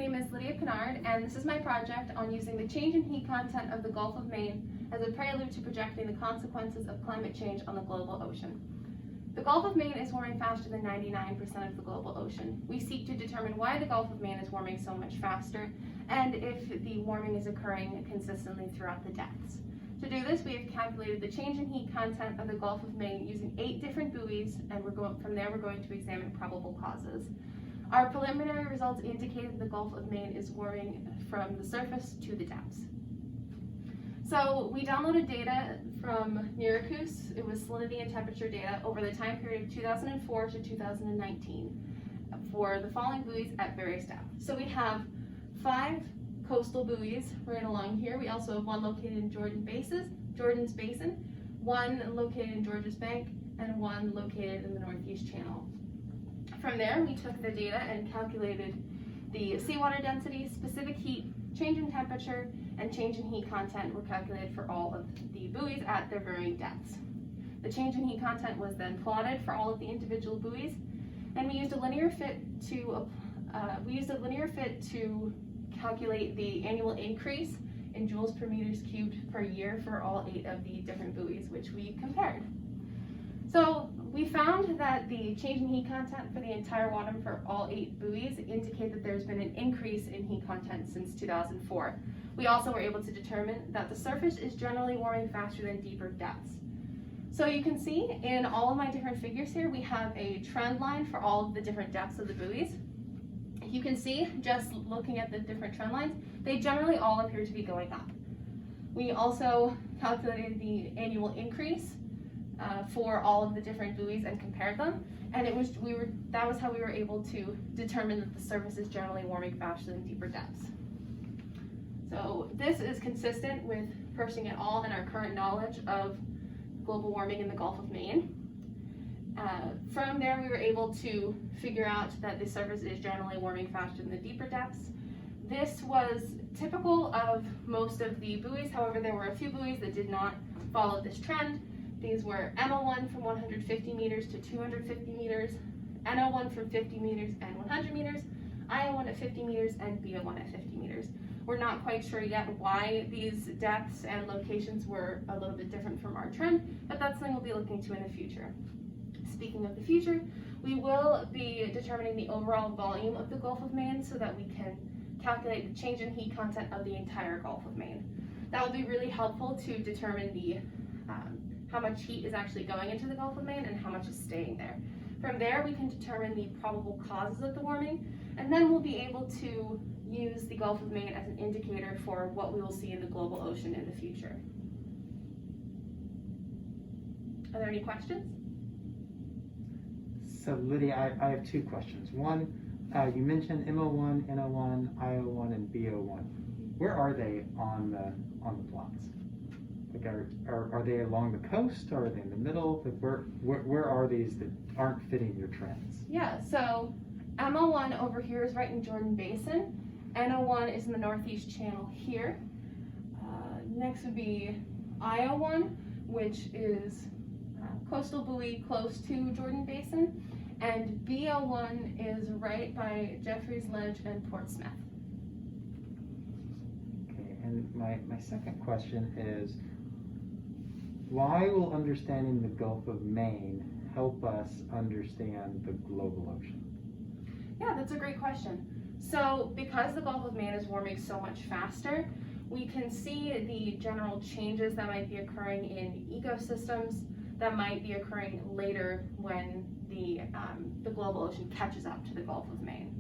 name is Lydia Pinard, and this is my project on using the change in heat content of the Gulf of Maine as a prelude to projecting the consequences of climate change on the global ocean. The Gulf of Maine is warming faster than 99% of the global ocean. We seek to determine why the Gulf of Maine is warming so much faster, and if the warming is occurring consistently throughout the depths. To do this, we have calculated the change in heat content of the Gulf of Maine using 8 different buoys, and we're going to examine probable causes. Our preliminary results indicated the Gulf of Maine is warming from the surface to the depths. So we downloaded data from Syracuse. It was salinity and temperature data over the time period of 2004 to 2019 for the following buoys at various depths. So we have 5 coastal buoys right along here. We also have 1 located in Jordan's Basin, 1 located in Georges Bank, and 1 located in the Northeast Channel. From there, we took the data and calculated the seawater density, specific heat, change in temperature, and change in heat content were calculated for all of the buoys at their varying depths. The change in heat content was then plotted for all of the individual buoys, and we used a linear fit to calculate the annual increase in joules per meters cubed per year for all 8 of the different buoys, which we compared. So we found that the change in heat content for the entire water for all 8 buoys indicate that there's been an increase in heat content since 2004. We also were able to determine that the surface is generally warming faster than deeper depths. So you can see in all of my different figures here, we have a trend line for all of the different depths of the buoys. You can see, just looking at the different trend lines, they generally all appear to be going up. We also calculated the annual increase for all of the different buoys and compared them, and that was how we were able to determine that the surface is generally warming faster than deeper depths. So this is consistent with Pershing et al. And our current knowledge of global warming in the Gulf of Maine. From there, we were able to figure out that the surface is generally warming faster than the deeper depths. This was typical of most of the buoys. However, there were a few buoys that did not follow this trend. These were M01 from 150 meters to 250 meters, N01 from 50 meters and 100 meters, I01 at 50 meters, and B01 at 50 meters. We're not quite sure yet why these depths and locations were a little bit different from our trend, but that's something we'll be looking to in the future. Speaking of the future, we will be determining the overall volume of the Gulf of Maine so that we can calculate the change in heat content of the entire Gulf of Maine. That will be really helpful to determine the how much heat is actually going into the Gulf of Maine and how much is staying there. From there, we can determine the probable causes of the warming, and then we'll be able to use the Gulf of Maine as an indicator for what we will see in the global ocean in the future. Are there any questions? So Lydia, I have 2 questions. One, you mentioned M01, N01, I01, and B01. Where are they on the plots? Like are they along the coast, or are they in the middle? Like where are these that aren't fitting your trends? Yeah, so M01 over here is right in Jordan Basin. N01 is in the Northeast Channel here. Next would be I01, which is coastal buoy close to Jordan Basin. And B01 is right by Jeffreys Ledge and Portsmouth. Okay, and my second question is, why will understanding the Gulf of Maine help us understand the global ocean? Yeah, that's a great question. So because the Gulf of Maine is warming so much faster, we can see the general changes that might be occurring in ecosystems that might be occurring later when the global ocean catches up to the Gulf of Maine.